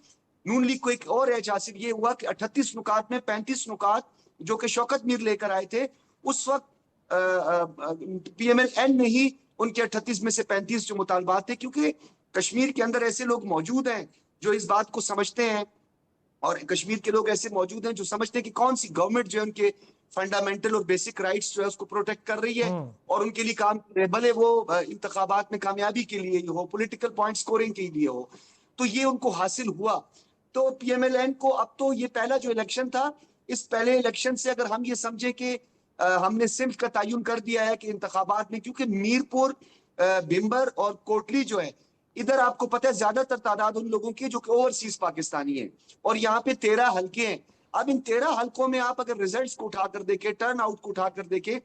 नून लीग को एक और एज हासिल ये हुआ कि 38 नुकात में 35 नुकात जो कि शौकत मीर लेकर आए थे, उस वक्त PMLN ने ही उनके 38 में से 35 जो मुतालबात थे, क्योंकि कश्मीर के अंदर ऐसे लोग मौजूद हैं जो इस बात को समझते हैं, और कश्मीर के लोग ऐसे मौजूद हैं जो समझते हैं कि कौन सी गवर्नमेंट जो है उनके फंडामेंटल और बेसिक राइट्स जो है उसको प्रोटेक्ट कर रही है और उनके लिए काम कर रहे हैं, भले वो इंतखाबात में कामयाबी के लिए ही हो, पॉलिटिकल पॉइंट स्कोरिंग के लिए हो। तो ये उनको हासिल हुआ। तो PMLN को अब तो ये पहला जो इलेक्शन था, इस पहले इलेक्शन से अगर हम ये समझे कि हमने सिंध का तयन कर दिया है कि इंतखाबात में, क्योंकि मीरपुर, बिम्बर और कोटली जो है, इधर आपको पता है ज्यादातर तादाद उन लोगों की जो कि ओवरसीज पाकिस्तानी है, और यहाँ पे 13 हल्के हैं। अब इन 13 हल्कों में आप अगर रिजल्ट्स को उठाकर देखें, टर्न आउट को उठाकर देखें,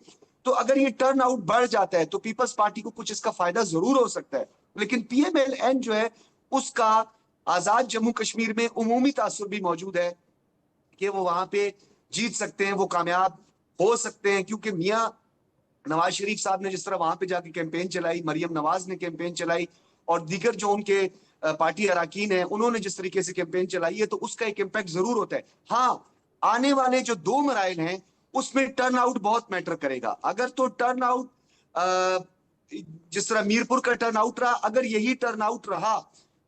तो अगर ये टर्न आउट बढ़ जाता है तो पीपल्स पार्टी को कुछ इसका फायदा जरूर हो सकता है। लेकिन PMLN जो है उसका आजाद जम्मू कश्मीर में उमूमी तासुर भी मौजूद है कि वो वहां पे जीत सकते हैं, वो कामयाब हो सकते हैं, क्योंकि मियाँ नवाज शरीफ साहब ने जिस तरह वहां पे जाके कैंपेन चलाई, मरियम नवाज ने कैंपेन चलाई, और दीगर जो उनके पार्टी अराकीन है उन्होंने जिस तरीके से कैंपेन चलाई है, तो उसका एक इम्पैक्ट जरूर होता है। हाँ, आने वाले जो 2 मराइल हैं उसमें टर्न आउट बहुत मैटर करेगा। अगर तो टर्न आउट जिस तरह मीरपुर का टर्न आउट रहा, अगर यही टर्न आउट रहा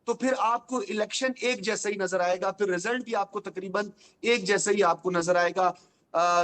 तो फिर आपको इलेक्शन एक जैसा ही नजर आएगा, फिर रिजल्ट भी आपको तकरीबन एक जैसा ही आपको नजर आएगा।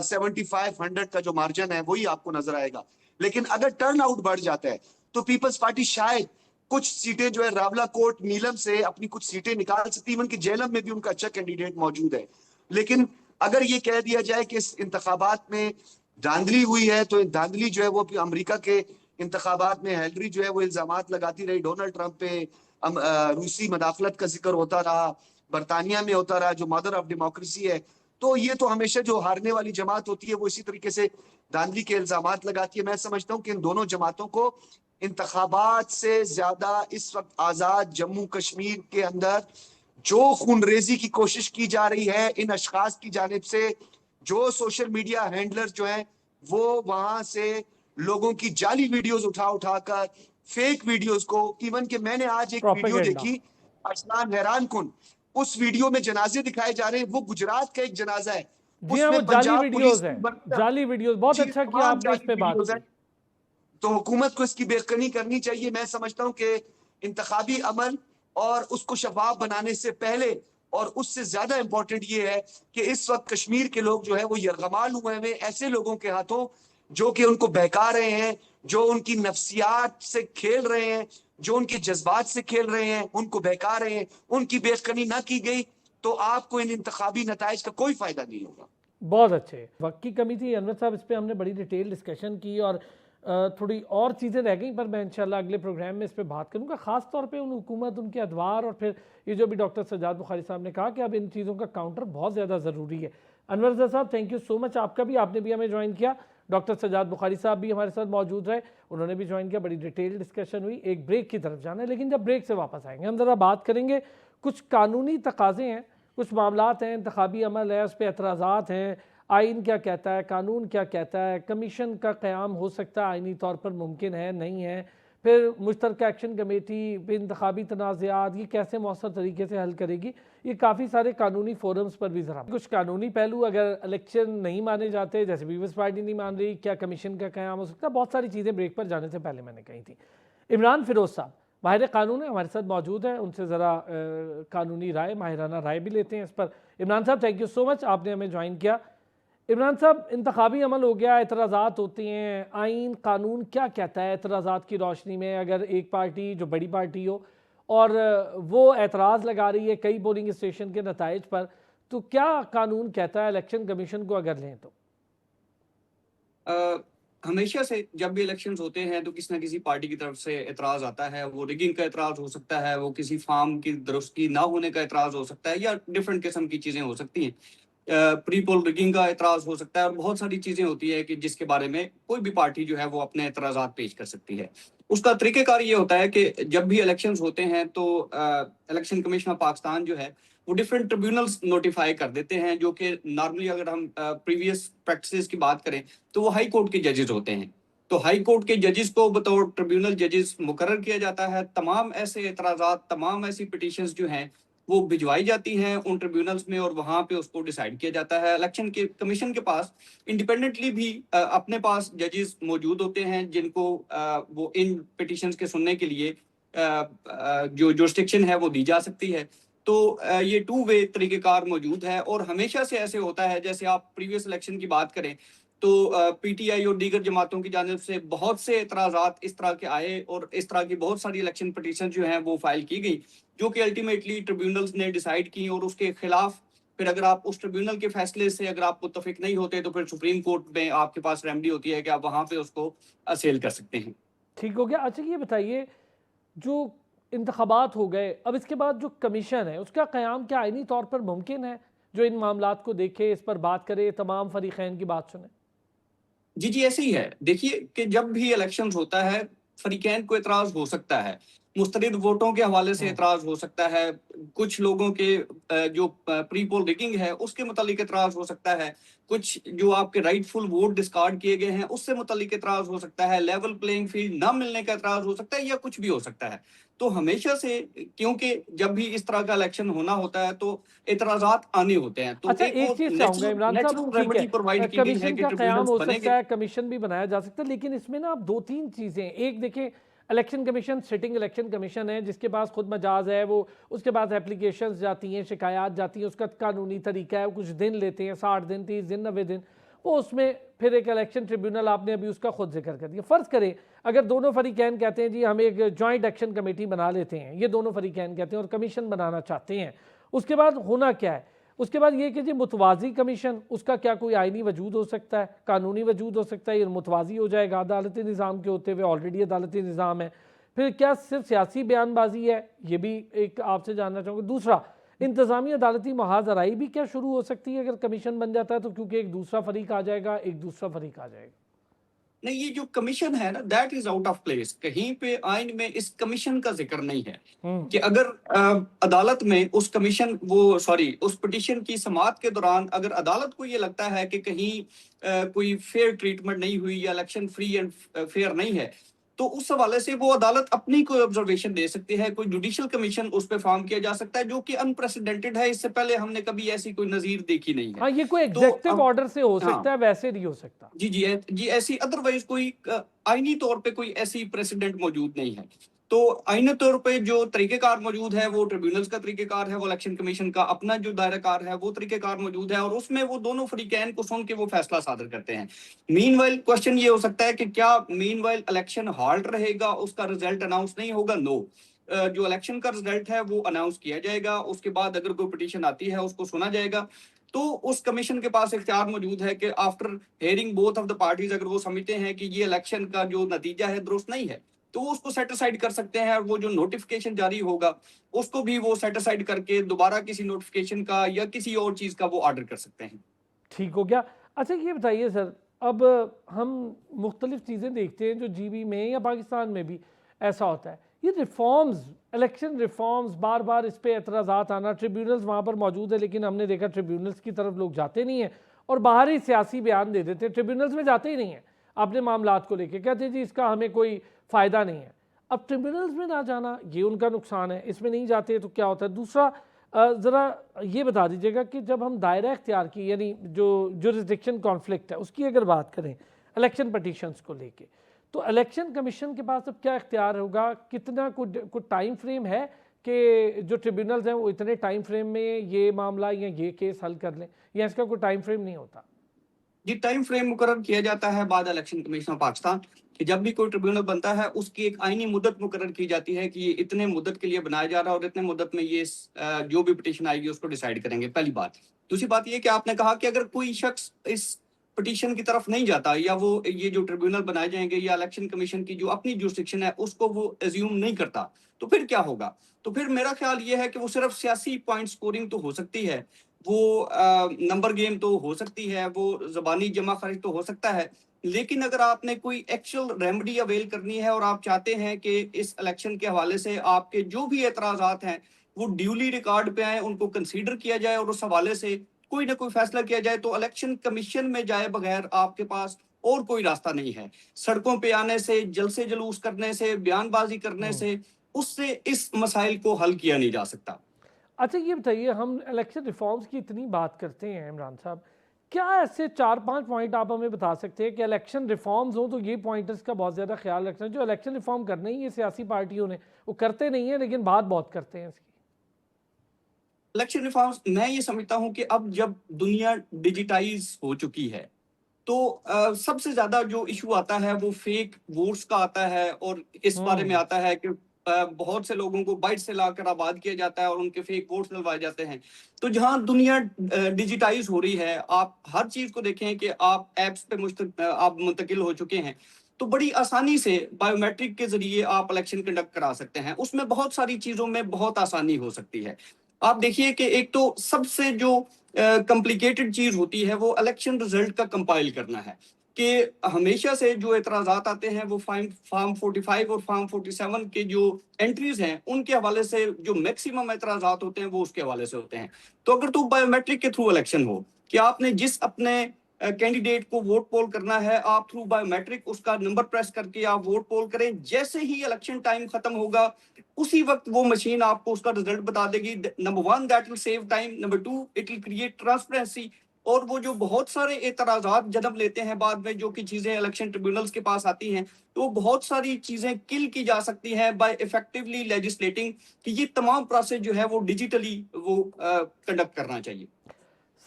7500 का जो मार्जिन है वही आपको नजर आएगा। लेकिन अगर टर्न आउट बढ़ जाता है तो पीपल्स पार्टी शायद कुछ सीटें जो है रावला कोट, नीलम से अपनी कुछ सीटें निकाल सकती है, इवन कि जेलम में भी उनका अच्छा कैंडिडेट मौजूद है। लेकिन अगर ये कह दिया जाए कि इस इंतखाबात में धांधली हुई है, तो धांधली जो है वो अमेरिका के इंतखाबात में हिलरी जो है वो इल्जामात लगाती रही, डोनाल्ड ट्रंप पे रूसी मदाखलत का जिक्र होता रहा, बरतानिया में होता रहा जो मदर ऑफ डेमोक्रेसी है। तो ये तो हमेशा जो हारने वाली जमात होती है वो इसी तरीके से धांधली के इल्जामात लगाती है। मैं समझता हूँ कि इन दोनों जमातों को इंतखाबात से ज्यादा इस वक्त आजाद जम्मू कश्मीर के अंदर जो खूनरेजी की कोशिश की जा रही है इन अशखास की जानिब से, जो सोशल मीडिया हैंडलर जो हैं वो वहां से लोगों की जाली वीडियोस उठाकर, फेक वीडियोस को, इवन कि मैंने आज एक वीडियो देखी अरसलान, हैरान कुन, उस वीडियो में जनाजे दिखाए जा रहे हैं, वो गुजरात का एक जनाजा है, जी हाँ, वो जाली वीडियोस है, जाली वीडियोस। बहुत अच्छा किया आपने इस पे बात की। तो हुकूमत को इसकी बेखनी करनी चाहिए। मैं समझता हूं कि इंतखाबी अमल और उसको शफाफ बनाने से पहले और उससे ज्यादा इंपॉर्टेंट ये है कि इस वक्त कश्मीर के लोग जो है वो यरगमाल हुए हैं ऐसे लोगों के हाथों जो कि उनको बहका रहे हैं, जो उनकी नफ्सियात से खेल रहे हैं, जो उनके जज्बात से खेल रहे हैं, उनको बहका रहे हैं। उनकी बेखनी ना की गई तो आपको इन इंतखाबी नताइज का कोई फायदा नहीं होगा। बहुत अच्छे, वक्त की कमी थी अनवर साहब, इस पर हमने बड़ी डिटेल डिस्कशन की और थोड़ी और चीज़ें रह गई, पर मैं इंशाल्लाह अगले प्रोग्राम में इस पर बात करूँगा, ख़ास तौर पे उन हुकूमत, उनके अदवार, और फिर ये जो भी डॉक्टर सज्जाद बुखारी साहब ने कहा कि अब इन चीज़ों का काउंटर बहुत ज़्यादा ज़रूरी है। अनवर साहब, थैंक यू सो मच, आपका भी, आपने भी हमें ज्वाइन किया। डॉक्टर सज्जाद बुखारी साहब भी हमारे साथ मौजूद रहे, उन्होंने भी ज्वाइन किया, बड़ी डिटेल डिस्कशन हुई। एक ब्रेक की तरफ जाना है, लेकिन जब ब्रेक से वापस आएंगे हम ज़रा बात करेंगे, कुछ कानूनी तकाज़े हैं, कुछ मामलात हैं, इंतखाबी अमल है, उस पर एतराज़ात हैं, आइन क्या कहता है, कानून क्या कहता है, कमीशन का क़याम हो सकता है आइनी तौर पर मुमकिन है, नहीं है, फिर मुश्तरका एक्शन कमेटी, फिर इंतखाबी तनाज़ात, ये कैसे मौसर तरीके से हल करेगी, ये काफ़ी सारे कानूनी फोरम्स पर भी ज़रा कुछ कानूनी पहलू, अगर इलेक्शन नहीं माने जाते, जैसे पीपल्स पार्टी नहीं मान रही, क्या कमीशन का क़याम हो सकता है, बहुत सारी चीज़ें ब्रेक पर जाने से पहले मैंने कही थी। इमरान फिरोज़ साहब माहिर कानून है, हमारे साथ मौजूद है, उनसे ज़रा कानूनी राय, माहिराना राय भी लेते हैं इस पर। इमरान साहब, थैंक यू सो मच, आपने हमें ज्वाइन किया। इमरान साहब, इंतखाबी अमल हो गया, एतराज़ात होते हैं, आइन कानून क्या कहता है एतराज़ात की रोशनी में? अगर एक पार्टी जो बड़ी पार्टी हो और वो एतराज़ लगा रही है कई पोलिंग स्टेशन के नताइज पर, तो क्या कानून कहता है इलेक्शन कमीशन को अगर लें तो? अ, हमेशा से जब भी इलेक्शंस होते हैं तो किसी ना किसी पार्टी की तरफ से एतराज आता है। वो रिगिंग का एतराज हो सकता है, वो किसी फार्म की दुरुस्ती ना होने का एतराज हो सकता है, या डिफरेंट किस्म की चीजें हो सकती हैं। प्री पोल रिगिंग का एतराज हो सकता है, और बहुत सारी चीजें होती है कि जिसके बारे में कोई भी पार्टी जो है वो अपने एतराजात पेश कर सकती है। उसका तरीकेकार ये होता है कि जब भी इलेक्शंस होते हैं तो इलेक्शन कमीशन ऑफ पाकिस्तान जो है वो डिफरेंट ट्रिब्यूनल्स नोटिफाई कर देते हैं, जो कि नॉर्मली अगर हम प्रीवियस प्रैक्टिसेस की बात करें तो वो हाई कोर्ट के जजेस होते हैं। तो हाई कोर्ट के जजेस को बतौर ट्रिब्यूनल जजेस मुकर्रर किया जाता है। तमाम ऐसे एतराजात, तमाम ऐसी पिटीशंस जो हैं वो भिजवाई जाती हैं उन ट्रिब्यूनल्स में, और वहां पे उसको डिसाइड किया जाता है। इलेक्शन के कमीशन के पास इंडिपेंडेंटली भी अपने पास जजेस मौजूद होते हैं, जिनको वो इन पिटीशंस के सुनने के लिए जो जुरिस्डिक्शन है वो दी जा सकती है। तो ये टू वे तरीकेकार मौजूद है, और हमेशा से ऐसे होता है। जैसे आप प्रीवियस इलेक्शन की बात करें तो पीटीआई और दीगर जमातों की जानिब से बहुत से एतराज़ात इस तरह के आए, और इस तरह की बहुत सारी इलेक्शन पिटीशन जो हैं वो फाइल की गई, जो कि अल्टीमेटली ट्रिब्यूनल्स ने डिसाइड की, और उसके खिलाफ फिर अगर आप उस ट्रिब्यूनल के फैसले से अगर आप मुत्तफिक नहीं होते तो फिर सुप्रीम कोर्ट में आपके पास रेमेडी होती है कि आप वहां पे उसको असेल कर सकते हैं। ठीक हो गया। अच्छा, ये बताइए, जो इंतखाबात हो गए, अब इसके बाद जो कमीशन है उसका क़याम क्या आईनी तौर पर मुमकिन है, जो इन मामलात को देखे, इस पर बात करे, तमाम फरीक़ैन की बात सुने? जी, जी, ऐसे ही है। देखिए कि जब भी इलेक्शंस होता है, फरीकैन को एतराज़ हो सकता है। मुस्तरिद वोटों के हवाले से एतराज़ हो सकता है। कुछ लोगों के जो प्री पोल रिगिंग है, उसके मुतालिक एतराज़ हो सकता है। कुछ जो आपके राइटफुल वोट डिस्कार्ड किए गए हैं, उससे मुतालिक एतराज़ हो सकता है। लेवल प्लेइंग फील्ड ना मिलने का एतराज़ हो सकता है, या कुछ भी हो सकता है। तो हमेशा से, क्योंकि जब भी इस तरह का इलेक्शन होना होता है, तो एतराज़ात आने होते हैं। तो अच्छा, एक एक वो चीज़ चाहूँगा इमरान साहब, नेचुरल ठीक है, रेमेडी प्रोवाइड की गई है कमीशन कि का क़याम ट्रिब्यूनल्स हो बनेंगे। सकता है, कमीशन भी बनाया जा सकता है, लेकिन इसमें ना आप दो तीन चीज़ें, एक देखें, election commission sitting election commission है जिसके पास खुद मजाज है, वो उसके पास एप्लीकेशंस जाती हैं, शिकायत जाती हैं, उसका कानूनी तरीका है, वो कुछ दिन लेते हैं, 60 दिन, 30 दिन, 90 दिन, वो उसमें फिर एक इलेक्शन ट्रिब्यूनल, आपने अभी उसका खुद जिक्र कर दिया। फ़र्ज़ करें अगर दोनों फरीकैन कहते हैं जी हम एक जॉइंट एक्शन कमेटी बना लेते हैं, ये दोनों फरीकैन कहते हैं और कमीशन बनाना चाहते हैं, उसके बाद होना क्या है? उसके बाद ये कि जी मुतवाज़ी कमीशन, उसका क्या कोई आइनी वजूद हो सकता है, कानूनी वजूद हो सकता है, ये मुतवाज़ी हो जाएगा अदालती निज़ाम के होते हुए, ऑलरेडी अदालती निज़ाम है। फिर क्या सिर्फ सियासी बयानबाजी है, ये भी एक आपसे जानना चाहूँगा। दूसरा, इंतज़ामी अदालती महाजराई भी क्या शुरू हो सकती है अगर कमीशन बन जाता है तो, क्योंकि एक दूसरा फरीक आ जाएगा, एक दूसरा फरीक आ जाएगा। नहीं, ये जो कमीशन है ना, that is out of place. कहीं पे आइन में इस कमीशन का जिक्र नहीं है कि अगर अदालत में उस कमीशन उस पिटीशन की समाअत के दौरान अगर अदालत को ये लगता है कि कहीं कोई फेयर ट्रीटमेंट नहीं हुई या इलेक्शन फ्री एंड फेयर नहीं है, तो उस हवाले से वो अदालत अपनी कोई ऑब्जर्वेशन दे सकती है। कोई जुडिशियल कमीशन उस पर फॉर्म किया जा सकता है, जो कि अनप्रेसिडेंटेड है। इससे पहले हमने कभी ऐसी कोई नजीर देखी नहीं है। हाँ, ये कोई तो एग्जेक्टिव ऑर्डर से हो हाँ, सकता है, वैसे नहीं हो सकता। जी, जी, जी, ऐसी अदरवाइज कोई आईनी तौर पे कोई ऐसी प्रेसिडेंट मौजूद नहीं है। तो आईनी तौर पे जो तरीकेकार मौजूद है वो ट्रिब्यूनल्स का तरीकेकार है, वो इलेक्शन कमीशन का अपना जो दायराकार है वो तरीकेकार मौजूद है, और उसमें वो दोनों फरीकैन को सुन के वो फैसला सादर करते हैं। मीनवाइल क्वेश्चन ये हो सकता है कि क्या मीनवाइल इलेक्शन हॉल्ट रहेगा, उसका रिजल्ट अनाउंस नहीं होगा? नो, जो इलेक्शन का रिजल्ट है वो अनाउंस किया जाएगा। उसके बाद अगर कोई पिटीशन आती है उसको सुना जाएगा। तो उस कमीशन के पास इख्तियार मौजूद है कि after hearing both of the parties, अगर वो समझते हैं कि ये इलेक्शन का जो नतीजा है दुरुस्त नहीं है, तो वो उसको सेटिसाइड कर सकते हैं, और वो जो नोटिफिकेशन जारी होगा उसको भी वो सेटिसाइड करके दोबारा किसी नोटिफिकेशन का या किसी और चीज का वो ऑर्डर कर सकते हैं। ठीक हो गया। अच्छा, ये बताइए सर, अब हम मुख्तलिफ चीज़ें देखते हैं जो जीबी में या पाकिस्तान में भी ऐसा होता है, ये रिफॉर्म्स, इलेक्शन रिफॉर्म्स, बार बार इस पर एतराज़ात आना, ट्रिब्यूनल्स वहाँ पर मौजूद है लेकिन हमने देखा ट्रिब्यूनल्स की तरफ लोग जाते नहीं हैं और बाहर ही सियासी बयान दे देते हैं, ट्रिब्यूनल्स में जाते ही नहीं हैं अपने मामलात को लेके, कहते हैं जी इसका हमें कोई फ़ायदा नहीं है। अब ट्रिब्यूनल्स में ना जाना ये उनका नुकसान है, इसमें नहीं जाते तो क्या होता है? दूसरा, ज़रा ये बता दीजिएगा कि जब हम दायरा इख्तियार की, यानी जो जुरिस्डिक्शन कॉन्फ्लिक्ट है उसकी अगर बात करें इलेक्शन पटिशन्स को लेके, तो इलेक्शन कमीशन के पास अब क्या इख्तियार होगा? कितना कुछ टाइम फ्रेम है कि जो ट्रिब्यूनल्स हैं वो इतने टाइम फ्रेम में ये मामला या ये केस हल कर लें, या इसका कोई टाइम फ्रेम नहीं होता? ये टाइम फ्रेम मुकर्रर किया जाता है बाद इलेक्शन कमीशन ऑफ पाकिस्तान कि जब भी कोई ट्रिब्यूनल बनता है उसकी एक आईनी मुद्दत मुकर्रर की जाती है कि ये इतने मुद्दत के लिए बनाया जा रहा है और इतने मुद्दत में ये जो भी पिटीशन आएगी उसको डिसाइड करेंगे। पहली बात। दूसरी बात ये कि आपने कहा कि अगर कोई शख्स इस पिटीशन की तरफ नहीं जाता या वो ये जो ट्रिब्यूनल बनाए जाएंगे या इलेक्शन कमीशन की जो अपनी जुरिस्डिक्शन है उसको वो एज्यूम नहीं करता, तो फिर क्या होगा? तो फिर मेरा ख्याल ये है कि वो सिर्फ सियासी पॉइंट स्कोरिंग तो हो सकती है, वो नंबर गेम तो हो सकती है, वो ज़बानी जमा खर्च तो हो सकता है, लेकिन अगर आपने कोई एक्चुअल रेमेडी अवेल करनी है और आप चाहते हैं कि इस इलेक्शन के हवाले से आपके जो भी एतराज़ात हैं वो ड्यूली रिकॉर्ड पे आए, उनको कंसीडर किया जाए और उस हवाले से कोई ना कोई फैसला किया जाए, तो इलेक्शन कमीशन में जाए बगैर आपके पास और कोई रास्ता नहीं है। सड़कों पे आने से, जलसे जुलूस करने से, बयानबाजी करने से, उससे इस मसाइल को हल किया नहीं जा सकता। अच्छा ये बताइए, हम इलेक्शन रिफॉर्म्स की इतनी बात करते हैं इमरान साहब, क्या ऐसे 4-5 पॉइंट आप हमें बता सकते हैं कि इलेक्शन रिफॉर्म्स हो तो ये पॉइंटर्स का बहुत ज़्यादा ख्याल रखना है? जो इलेक्शन रिफॉर्म करने ही है सियासी पार्टियों ने, वो करते नहीं है लेकिन बात बहुत करते हैं इसकी। इलेक्शन रिफॉर्म्स, मैं ये समझता हूं कि अब जब दुनिया डिजिटाइज हो चुकी है तो सबसे ज्यादा जो इशू आता है वो फेक वोट्स का आता है और इस बारे में आता है कि बहुत से लोगों को बाइट से लाकर आबाद किया जाता है और उनके फेक वोट्स डलवाए जाते हैं। तो जहां दुनिया डिजिटाइज हो रही है, आप हर चीज को देखें कि आप एप्स पे आप मुंतकिल हो चुके हैं, तो बड़ी आसानी से बायोमेट्रिक के जरिए आप इलेक्शन कंडक्ट करा सकते हैं। उसमें बहुत सारी चीजों में बहुत आसानी हो सकती है। आप देखिए कि एक तो सबसे जो कॉम्प्लिकेटेड चीज होती है वो इलेक्शन रिजल्ट का कंपाइल करना है, कि हमेशा से जो एतराजात आते हैं वो फार्म 45 और फार्म 47 के जो एंट्रीज हैं उनके हवाले से जो मैक्सिमम एतराजात होते हैं वो उसके हवाले से होते हैं। तो अगर तो बायोमेट्रिक के थ्रू इलेक्शन हो कि आपने जिस अपने कैंडिडेट को वोट पोल करना है, आप थ्रू बायोमेट्रिक उसका नंबर प्रेस करके आप वोट पोल करें, जैसे ही इलेक्शन टाइम खत्म होगा उसी वक्त वो मशीन आपको उसका रिजल्ट बता देगी। Number one, that will save time. Number two, it will create transparency. और वो जो बहुत सारे एतराजात जन्म लेते हैं बाद में, जो कि चीजें इलेक्शन ट्रिब्यूनल्स के पास आती हैं, तो बहुत सारी चीजें किल की जा सकती हैं बाय इफेक्टिवली लेजिस्लेटिंग कि ये तमाम प्रोसेस जो है वो डिजिटली वो कंडक्ट करना चाहिए।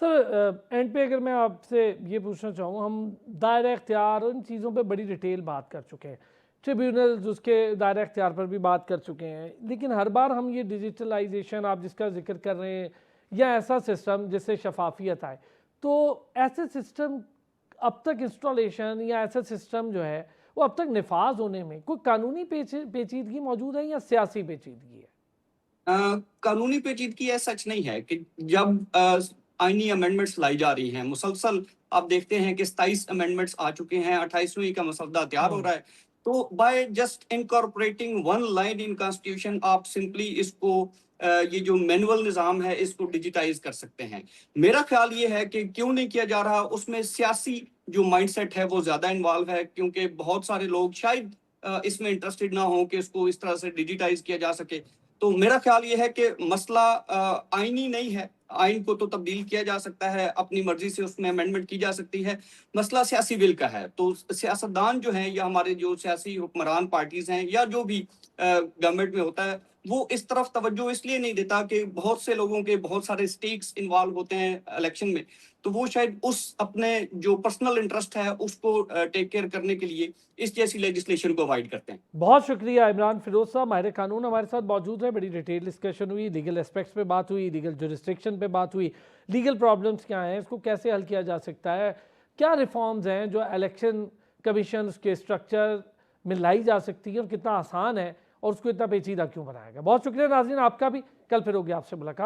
सर एंड पे अगर मैं आपसे ये पूछना चाहूँ, हम दायरा इख्तियार उन चीज़ों पे बड़ी डिटेल बात कर चुके हैं, ट्रिब्यूनल्स उसके दायरा इख्तियार पर भी बात कर चुके हैं, लेकिन हर बार हम ये डिजिटलाइजेशन आप जिसका जिक्र कर रहे हैं या ऐसा सिस्टम जिससे शफाफियत आए, तो ऐसे सिस्टम अब तक इंस्टॉलेशन या ऐसा सिस्टम जो है वो अब तक निफाज होने में कोई कानूनी पेचीदगी मौजूद है या सियासी पेचीदगी है? कानूनी पेचीदगी है, सच नहीं है कि जब आईनी अमेंडमेंट्स लाई जा रही हैं मुसलसल, आप देखते हैं कि 27 अमेंडमेंट्स आ चुके हैं, 28वीं का मसौदा तैयार हो रहा है। तो by just incorporating one line in constitution आप सिंपली इसको ये जो मैनुअल निज़ाम है इसको डिजिटाइज कर सकते हैं। मेरा ख्याल ये है कि क्यों नहीं किया जा रहा, उसमें सियासी जो माइंडसेट है वो ज्यादा इन्वॉल्व है, क्योंकि बहुत सारे लोग शायद इसमें इंटरेस्टेड ना हो कि इसको इस तरह से डिजिटाइज किया जा सके। तो मेरा ख्याल ये है कि मसला आईनी नहीं है, आइन को तो तब्दील किया जा सकता है, अपनी मर्जी से उसमें अमेंडमेंट की जा सकती है। मसला सियासी विल का है। तो सियासतदान जो हैं या हमारे जो सियासी हुक्मरान पार्टीज हैं या जो भी गवर्नमेंट में होता है, वो इस तरफ तवज्जो इसलिए नहीं देता कि बहुत से लोगों के बहुत सारे स्टेक्स इन्वॉल्व होते हैं इलेक्शन में, तो वो शायद उस अपने जो पर्सनल इंटरेस्ट है उसको टेक केयर करने के लिए इस जैसी लेजिस्लेशन को अवॉइड करते हैं। बहुत शुक्रिया इमरान फिरोज साहब, माहिर कानून हमारे साथ मौजूद है। बड़ी डिटेल डिस्कशन हुई, लीगल एस्पेक्ट्स पे बात हुई, लीगल जुरिस्डिक्शन पे बात हुई, लीगल प्रॉब्लम्स क्या हैं, इसको कैसे हल किया जा सकता है, क्या रिफॉर्म्स हैं जो इलेक्शन कमीशन उसके स्ट्रक्चर में लाई जा सकती है और कितना आसान है और उसको इतना पेचीदा क्यों बनाएगा। बहुत शुक्रिया नाज़रीन आपका भी, कल फिर होगी आपसे मुलाकात।